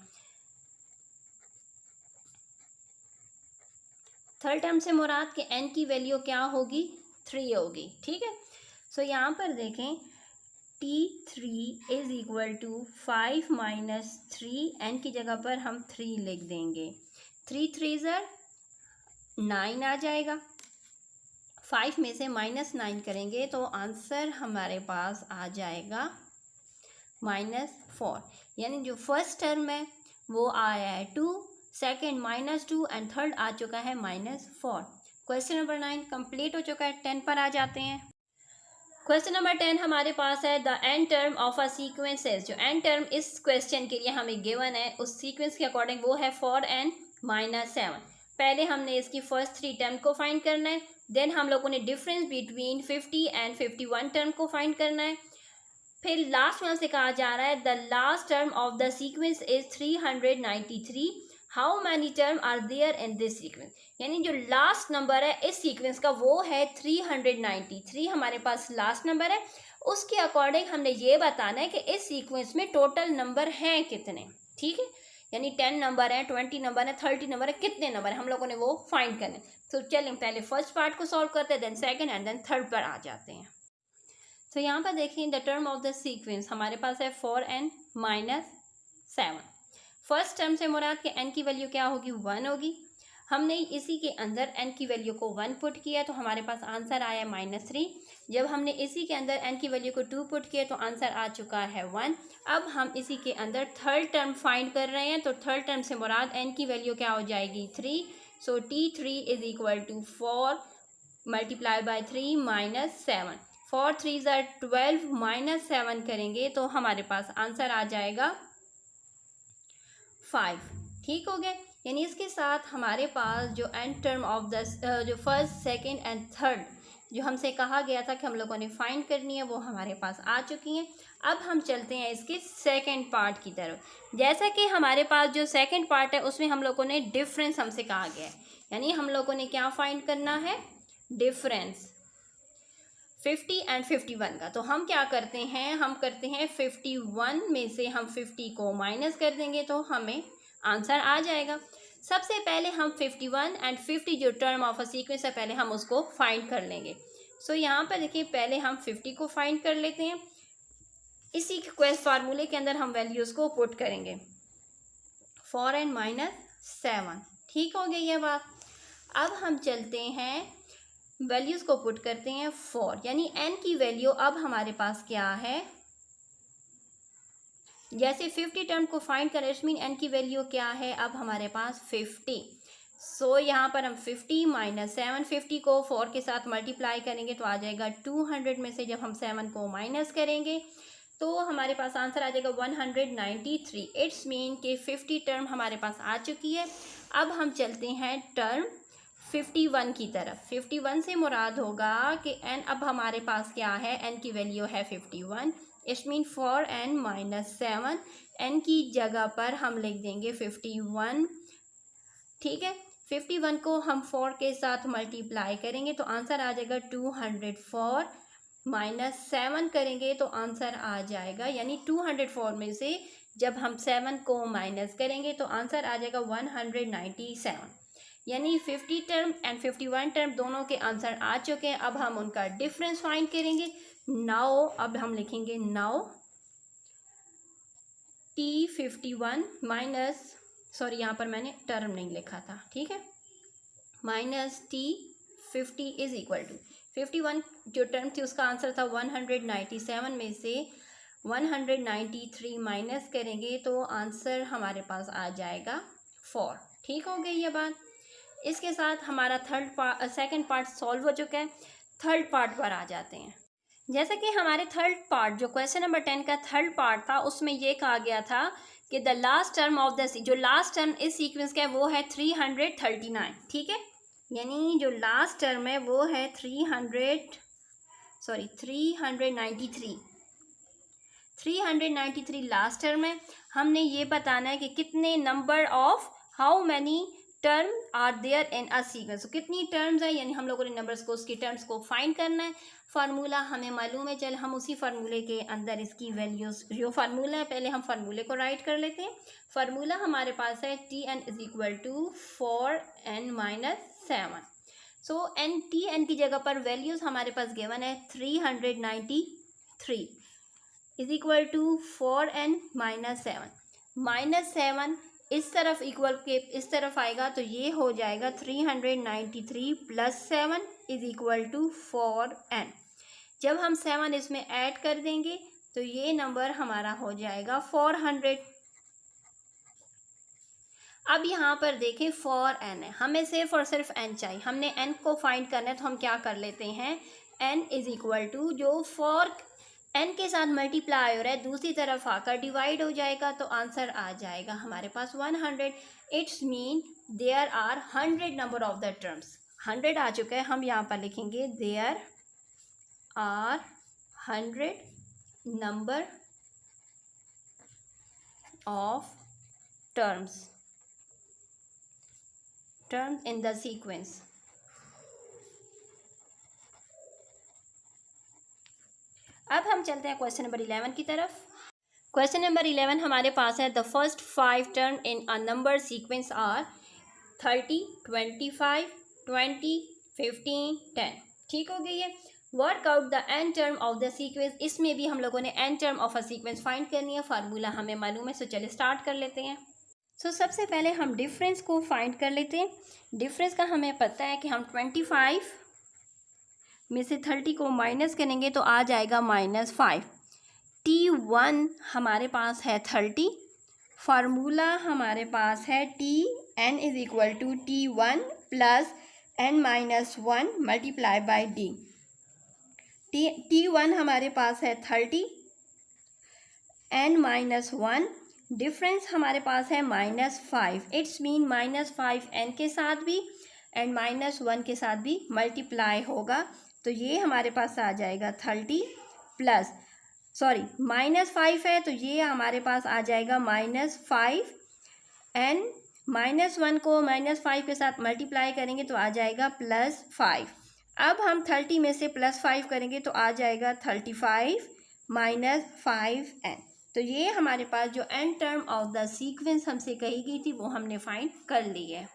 थर्ड टर्म से मुराद के n की वैल्यू क्या होगी 3 होगी। ठीक है, सो यहाँ पर देखें t3 = 5 - 3, n की जगह पर हम 3 लिख देंगे। 3 3 ज़र 9 आ जाएगा। 5 में से -9 करेंगे तो आंसर हमारे पास आ जाएगा -4। यानी जो फर्स्ट टर्म है वो आया है 2, सेकेंड -2 एंड थर्ड आ चुका है -4। क्वेश्चन नंबर 9 कंप्लीट हो चुका है। 10 पर आ जाते हैं। क्वेश्चन नंबर 10 हमारे पास है the end term of a sequences. जो एंड टर्म इस क्वेश्चन के लिए हमें गिवन है उस सीक्वेंस के अकॉर्डिंग वो है 4n - 7। पहले हमने इसकी फर्स्ट 3 टर्म को फाइंड करना है। देन हम लोगों ने डिफरेंस बिटवीन 50 एंड 51 टर्म को फाइंड करना है। फिर लास्ट में हमसे कहा जा रहा है the last term of the sequence is 393। How many term are there in this sequence, यानी जो लास्ट नंबर है इस सीक्वेंस का वो है 393। हमारे पास लास्ट नंबर है, उसके अकॉर्डिंग हमने ये बताना है कि इस सीक्वेंस में टोटल नंबर हैं कितने। ठीक है, यानी 10 नंबर है, 20 नंबर है, 30 नंबर है, कितने नंबर है हम लोगों ने वो फाइंड करने। तो चलिए पहले फर्स्ट पार्ट को सॉल्व करते हैं, then second and then third पर आ जाते हैं। तो यहाँ पर देखें the term of the sequence हमारे पास है 4n - 7। फर्स्ट टर्म से मुराद के n की वैल्यू क्या होगी 1 होगी। हमने इसी के अंदर n की वैल्यू को 1 पुट किया तो हमारे पास आंसर आया -3। जब हमने इसी के अंदर n की वैल्यू को 2 पुट किया तो आंसर आ चुका है 1। अब हम इसी के अंदर थर्ड टर्म फाइंड कर रहे हैं, तो थर्ड टर्म से मुराद n की वैल्यू क्या हो जाएगी 3। सो t3 = 4 × 3 - 7। 4 3 ज़र 12 - 7 करेंगे तो हमारे पास आंसर आ जाएगा 5। ठीक हो गया, यानी इसके साथ हमारे पास जो एंड टर्म ऑफ द जो फर्स्ट सेकंड एंड थर्ड जो हमसे कहा गया था कि हम लोगों ने फाइंड करनी है वो हमारे पास आ चुकी हैं। अब हम चलते हैं इसके सेकंड पार्ट की तरफ। जैसा कि हमारे पास जो सेकंड पार्ट है उसमें हम लोगों ने डिफरेंस हमसे कहा गया है, यानी हम लोगों ने क्या फाइंड करना है डिफरेंस 50 एंड 51 का। तो हम क्या करते हैं, हम करते हैं 51 में से हम 50 को माइनस कर देंगे तो हमें आंसर आ जाएगा। सबसे पहले हम 51 एंड 50 जो टर्म ऑफ अ सीक्वेंस है पहले हम उसको फाइंड कर लेंगे। सो यहाँ पर देखिए पहले हम 50 को फाइंड कर लेते हैं। इसी क्वेश्चन फार्मूले के अंदर हम वैल्यूज़ को पुट करेंगे। 4n-7। ठीक हो गई ये बात। अब हम चलते हैं वैल्यूज़ को पुट करते हैं 4, यानी n की वैल्यू अब हमारे पास क्या है, जैसे 50 टर्म को फाइंड करें, इट मीन n की वैल्यू क्या है अब हमारे पास 50। सो यहाँ पर हम 50 माइनस 7, 50 को 4 के साथ मल्टीप्लाई करेंगे तो आ जाएगा 200 में से जब हम 7 को माइनस करेंगे तो हमारे पास आंसर आ जाएगा 193। इट्स मीन कि 50 टर्म हमारे पास आ चुकी है। अब हम चलते हैं टर्म 51 की तरफ। 51 से मुराद होगा कि n अब हमारे पास क्या है, n की वैल्यू है 51। इट्स मीन 4n-7, n की जगह पर हम लिख देंगे 51। ठीक है, 51 को हम 4 के साथ मल्टीप्लाई करेंगे तो आंसर आ जाएगा 204, माइनस 7 करेंगे तो आंसर आ जाएगा, यानी 204 में से जब हम 7 को माइनस करेंगे तो आंसर आ जाएगा 197। यानी 50 टर्म एंड 51 टर्म दोनों के आंसर आ चुके हैं। अब हम उनका डिफरेंस फाइंड करेंगे। नाउ अब हम लिखेंगे नाउ T51 माइनस, सॉरी यहाँ पर मैंने टर्म नहीं लिखा था, ठीक है, minus T50 is equal to 51 जो टर्म थी उसका आंसर था 197 में से 193 माइनस करेंगे तो आंसर हमारे पास आ जाएगा 4। ठीक हो गई ये बात। इसके साथ हमारा सेकंड पार्ट सॉल्व हो चुका है। थर्ड पार्ट पर आ जाते हैं। जैसा कि हमारे थर्ड पार्ट जो क्वेश्चन नंबर 10 का थर्ड पार्ट था उसमें ये कहा गया था कि the last term of the जो लास्ट टर्म इस सीक्वेंस का है वो है 339। ठीक है, यानी जो लास्ट टर्म है वो है 393 लास्ट टर्म है। हमने ये बताना है कि कितने number of how many term are there in a sequence, कितनी टर्म्स है, यानी हम लोगों ने नंबर्स को उसकी टर्म्स को फाइंड करना है। फार्मूला हमें मालूम है, चल हम उसी फार्मूले के अंदर इसकी वैल्यूज, जो फार्मूला है पहले हम फार्मूले को राइट कर लेते हैं। फार्मूला हमारे पास है Tn is equal to 4n-7। So Tn की जगह पर वैल्यूज हमारे पास गिवन है 393 इज इक्वल टू 4n-7। -7 इस तरफ इक्वल के इस तरफ आएगा तो ये हो जाएगा 393 plus 7 is equal to 4n। जब हम 7 इसमें ऐड कर देंगे तो ये नंबर हमारा हो जाएगा 400। अब यहाँ पर देखें 4n है, हमें सिर्फ और सिर्फ n चाहिए, हमने n को फाइंड करना है तो हम क्या कर लेते हैं, n इज इक्वल टू जो 4 n के साथ मल्टीप्लाई हो रहा है दूसरी तरफ आकर डिवाइड हो जाएगा तो आंसर आ जाएगा हमारे पास 100। It's mean there are 100 number of the terms. 100 आ चुका है, हम यहाँ पर लिखेंगे there are 100 number of terms in the sequence. अब हम चलते हैं क्वेश्चन नंबर 11 की तरफ। क्वेश्चन नंबर 11 हमारे पास है the first 5 term in a number sequence are 30, 25, 20, 15, 10। ठीक हो गई है। Work out the n term of the sequence. इसमें भी हम लोगों ने n term of a sequence find करनी है, फार्मूला हमें मालूम है। सो चलिए स्टार्ट कर लेते हैं। सबसे पहले हम डिफरेंस को फाइंड कर लेते हैं। डिफरेंस का हमें पता है कि हम 25 में से 30 को माइनस करेंगे तो आ जाएगा -5। T1 हमारे पास है 30, फार्मूला हमारे पास है Tn is equal to T1 plus n-1 multiply by d। T1 हमारे पास है 30, n-1 डिफरेंस हमारे पास है -5। इट्स मीन -5 n के साथ भी एंड -1 के साथ भी मल्टीप्लाई होगा तो ये हमारे पास आ जाएगा 30 प्लस -5 है तो ये हमारे पास आ जाएगा -5 एन -1 को -5 के साथ मल्टीप्लाई करेंगे तो आ जाएगा +5। अब हम 30 में से +5 करेंगे तो आ जाएगा 35 -5n। तो ये हमारे पास जो n term of the sequence हमसे कही गई थी वो हमने फाइंड कर ली है।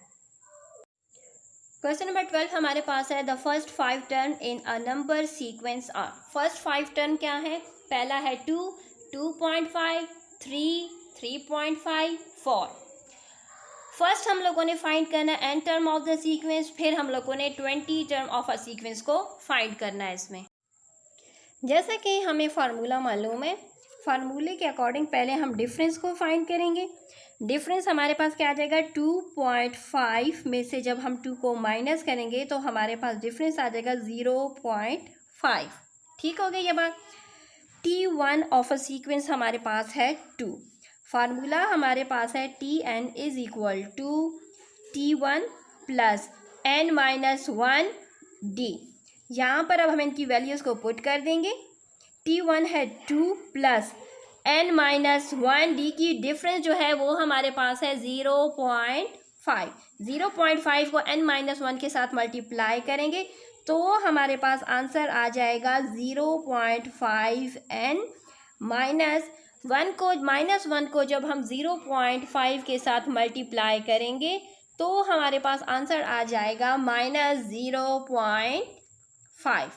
क्वेश्चन नंबर 12 हमारे पास है the first 5 term in a number sequence are. First 5 term क्या है, पहला है 2, 2.5, 3, 3.5, 4। फर्स्ट हम लोगों ने फाइंड करना है n term of the sequence, फिर हम लोगों ने 20 टर्म ऑफ अ सीक्वेंस को फाइंड करना है इसमें। जैसा कि हमें फार्मूला मालूम है, फार्मूले के अकॉर्डिंग पहले हम डिफरेंस को फाइंड करेंगे। डिफरेंस हमारे पास क्या आ जाएगा, 2.5 में से जब हम 2 को माइनस करेंगे तो हमारे पास डिफरेंस आ जाएगा 0.5। ठीक हो गई ये बात। T1 ऑफ अ सीक्वेंस हमारे पास है 2। फार्मूला हमारे पास है Tn is equal to T1 plus n-1 D। यहाँ पर अब हम इनकी वैल्यूज़ को पुट कर देंगे। T1 है 2 प्लस n-1 D की डिफरेंस जो है वो हमारे पास है 0.5। 0.5 को n-1 के साथ मल्टीप्लाई करेंगे तो हमारे पास आंसर आ जाएगा 0.5 n -1 को जब हम 0.5 के साथ मल्टीप्लाई करेंगे तो हमारे पास आंसर आ जाएगा -0.5।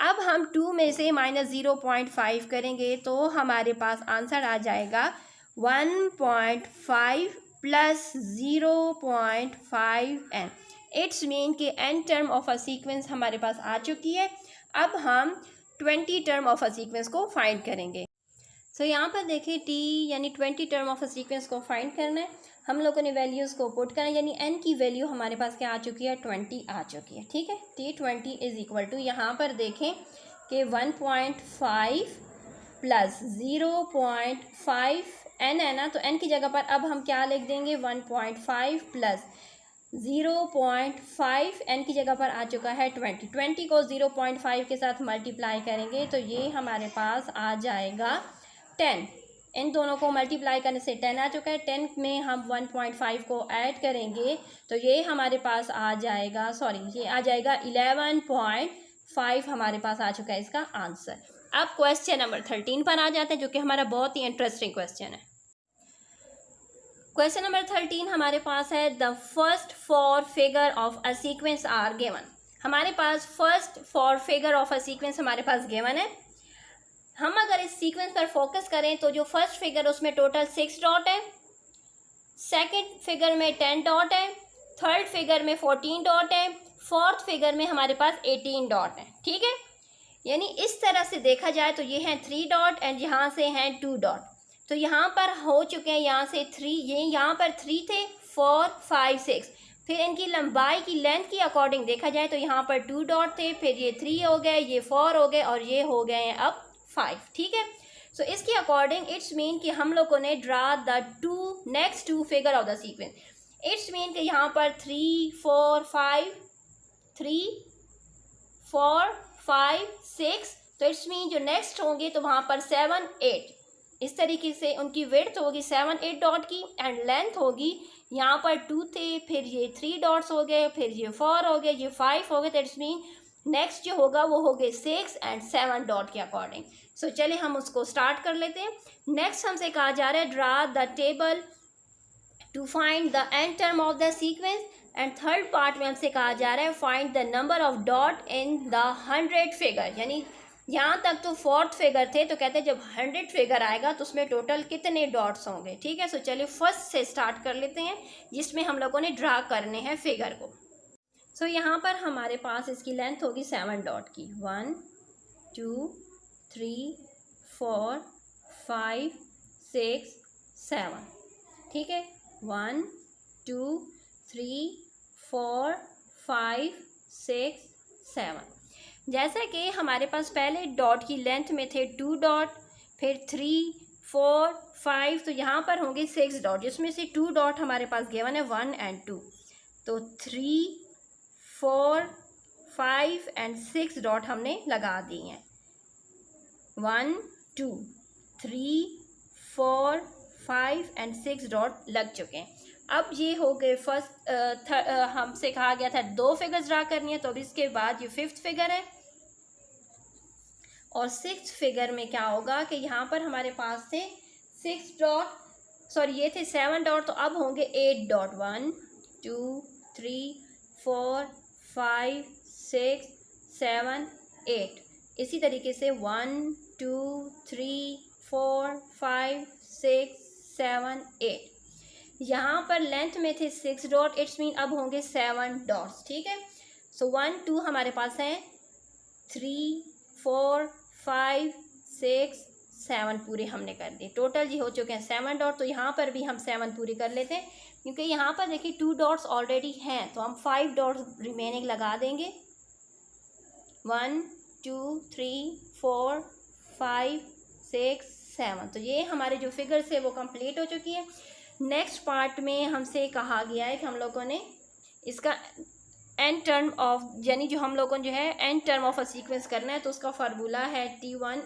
अब हम 2 में से -0.5 करेंगे तो हमारे पास आंसर आ जाएगा 1.5 प्लस 0.5 n। इट्स मीन कि n term of a sequence हमारे पास आ चुकी है। अब हम 20 टर्म ऑफ अ सीक्वेंस को फाइंड करेंगे। सो यहाँ पर देखिए t यानी 20 टर्म ऑफ अ सीक्वेंस को फाइंड करना है। हम लोगों ने वैल्यूज़ को पुट करना है, यानी n की वैल्यू हमारे पास क्या आ चुकी है, 20 आ चुकी है। ठीक है, t20 इज इक्वल टू, यहाँ पर देखें कि 1.5 प्लस 0.5 n है ना, तो n की जगह पर अब हम क्या लिख देंगे, 1.5 प्लस 0.5 n की जगह पर आ चुका है 20। 20 को 0.5 के साथ मल्टीप्लाई करेंगे तो ये हमारे पास आ जाएगा 10। इन दोनों को मल्टीप्लाई करने से 10 आ चुका है। 10 में हम 1.5 को ऐड करेंगे तो ये हमारे पास आ जाएगा, ये आ जाएगा 11.5 हमारे पास आ चुका है इसका आंसर। अब क्वेश्चन नंबर 13 पर आ जाते हैं, जो कि हमारा बहुत ही इंटरेस्टिंग क्वेश्चन है। क्वेश्चन नंबर 13 हमारे पास है, the first 4 figure of a sequence are given. हमारे पास first 4 figure of a sequence हमारे पास गिवन है। हम अगर इस सीक्वेंस पर फोकस करें तो जो फर्स्ट फिगर उसमें टोटल 6 डॉट है, सेकंड फिगर में 10 डॉट है, थर्ड फिगर में 14 डॉट है, फोर्थ फिगर में हमारे पास 18 डॉट है। ठीक है, यानी इस तरह से देखा जाए तो ये हैं 3 डॉट एंड यहाँ से हैं 2 डॉट। तो यहाँ पर हो चुके हैं यहाँ से 3, ये यहाँ पर 3 थे, 4 5 6। फिर इनकी लंबाई की लेंथ की अकॉर्डिंग देखा जाए तो यहाँ पर 2 डॉट थे, फिर ये 3 हो गए, ये 4 हो गए और ये हो गए हैं अब 5। ठीक है, सो इसके अकॉर्डिंग इट्स मीन कि हम लोगों ने draw the next two figure of the sequence. It's mean कि यहाँ पर 3 4 5 3 4 5 6, तो इट्स मीन जो नेक्स्ट होंगे तो वहाँ पर 7 8, इस तरीके से उनकी विड्थ होगी 7 8 डॉट की एंड लेंथ होगी, यहाँ पर 2 थे, फिर ये 3 डॉट्स हो गए, फिर ये 4 हो गए, ये 5 हो गए, तो इट्स मीन नेक्स्ट जो होगा वो हो गए 6 एंड 7 डॉट के अकॉर्डिंग। सो चलिए हम उसको स्टार्ट कर लेते हैं। नेक्स्ट हमसे कहा जा रहा है, draw the table to find the n term of the sequence, and third part में हमसे कहा जा रहा है, find the number of dot in the 100 figure. यानी यहाँ तक तो 4th फिगर थे, तो कहते हैं जब 100 फिगर आएगा तो उसमें टोटल कितने डॉट्स होंगे। ठीक है, सो चलिए फर्स्ट से स्टार्ट कर लेते हैं, जिसमें हम लोगों ने ड्रा करने हैं फिगर को। सो यहाँ पर हमारे पास इसकी लेंथ होगी 7 डॉट की, 1 2 3 4 5 6 7। ठीक है, 1 2 3 4 5 6 7। जैसा कि हमारे पास पहले डॉट की लेंथ में थे 2 डॉट, फिर 3 4 5, तो यहाँ पर होंगे 6 डॉट, जिसमें से 2 डॉट हमारे पास गिवन है 1 एंड 2, तो 3 4 5 एंड 6 डॉट हमने लगा दिए हैं। 1 2 3 4 5 एंड 6 डॉट लग चुके हैं। अब ये हो गए फर्स्ट, हमसे कहा गया था 2 फिगर्स ड्रा करनी है, तो अब इसके बाद ये 5th फिगर है, और 6th फिगर में क्या होगा कि यहाँ पर हमारे पास थे 6 डॉट, ये थे 7 डॉट, तो अब होंगे 8 डॉट, 1 2 3 4 5 6 7 8। इसी तरीके से 1 2 3 4 5 6 7 8। यहाँ पर लेंथ में थे 6 डॉट, इट्स मीन अब होंगे 7 डॉट्स। ठीक है, सो 1 2 हमारे पास हैं, 3 4 5 6 7 पूरे हमने कर दिए। टोटल जी हो चुके हैं 7 डॉट। तो यहाँ पर भी हम 7 पूरे कर लेते हैं, क्योंकि यहाँ पर देखिए 2 डॉट्स ऑलरेडी हैं, तो हम 5 डॉट्स रिमेनिंग लगा देंगे। 1 2 3 4 5 6 7। तो ये हमारे जो फिगर्स है वो कंप्लीट हो चुकी है। नेक्स्ट पार्ट में हमसे कहा गया है कि हम लोगों ने इसका एन टर्म ऑफ, यानी जो हम लोगों ने जो है n term of a sequence करना है, तो उसका फार्मूला है T1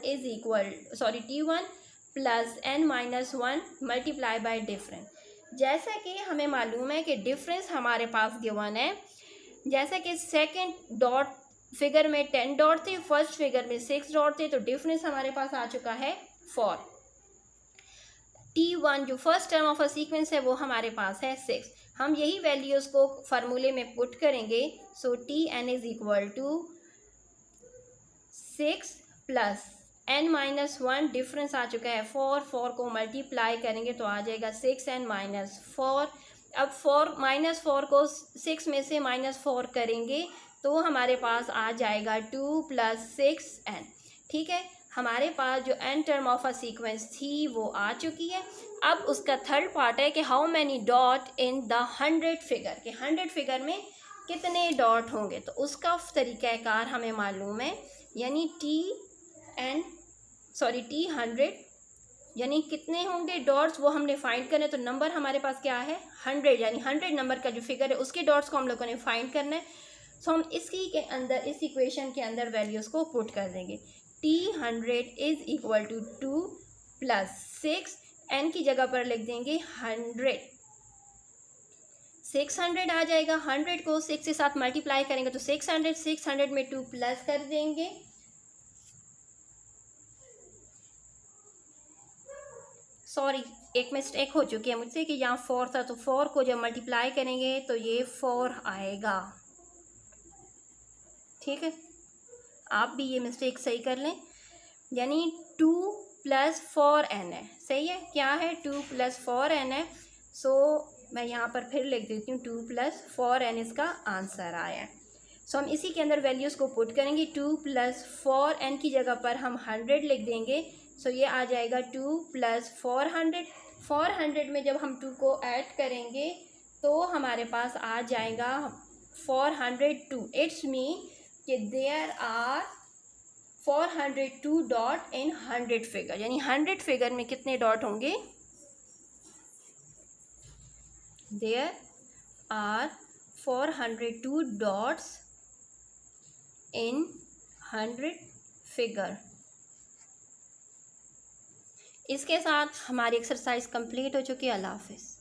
plus n-1 multiply by difference. जैसा कि हमें मालूम है कि डिफरेंस हमारे पास गिवन है, जैसा कि सेकंड डॉट फिगर में 10 डॉट थे, फर्स्ट फिगर में 6 डॉट थे, तो डिफरेंस हमारे पास आ चुका है 4। T1 जो first term of a sequence है वो हमारे पास है 6। हम यही वैल्यूज़ को फार्मूले में पुट करेंगे। So Tn is equal to 6 plus n-1, difference आ चुका है 4। 4 को मल्टीप्लाई करेंगे तो आ जाएगा 6n-4। अब 4 को 6 में से -4 करेंगे तो हमारे पास आ जाएगा 2 प्लस 6n। ठीक है, हमारे पास जो n term of a sequence थी वो आ चुकी है। अब उसका थर्ड पार्ट है कि how many dot in the 100 figure, के 100 फिगर में कितने डॉट होंगे। तो उसका तरीक़ाकार हमें मालूम है, यानी T100 यानी कितने होंगे डॉट्स वो हमने फाइंड करना है। तो नंबर हमारे पास क्या है 100, यानी 100 नंबर का जो फिगर है उसके डॉट्स को हम लोगों ने फाइंड करना है। सो हम इसी के अंदर, इस इक्वेशन के अंदर वैल्यूज़ को पुट कर देंगे। T100 is equal to 2 plus 6, n की जगह पर लिख देंगे 100। 600 आ जाएगा, 100 को 6 के साथ मल्टीप्लाई करेंगे तो 600 में 2 प्लस कर देंगे, सॉरी एक मिस्टेक हो चुकी है मुझसे कि यहाँ 4 था, तो 4 को जब मल्टीप्लाई करेंगे तो ये 4 आएगा। ठीक है, आप भी ये मिस्टेक सही कर लें, यानी 2 प्लस 4n है। सही है, क्या है 2 प्लस 4n है। सो मैं यहाँ पर फिर लिख देती हूँ 2 प्लस 4n इसका आंसर आया है। सो हम इसी के अंदर वैल्यूज़ को पुट करेंगे। 2 प्लस 4n की जगह पर हम 100 लिख देंगे। सो ये आ जाएगा 2 प्लस 400। 400 में जब हम 2 को ऐड करेंगे तो हमारे पास आ जाएगा 402। इट्स मीन कि there are 402 dot in 100 figure, यानी 100 फिगर में कितने डॉट होंगे, there are 402 dots in 100 figure. इसके साथ हमारी एक्सरसाइज कंप्लीट हो चुकी है। अल्लाह हाफिज़।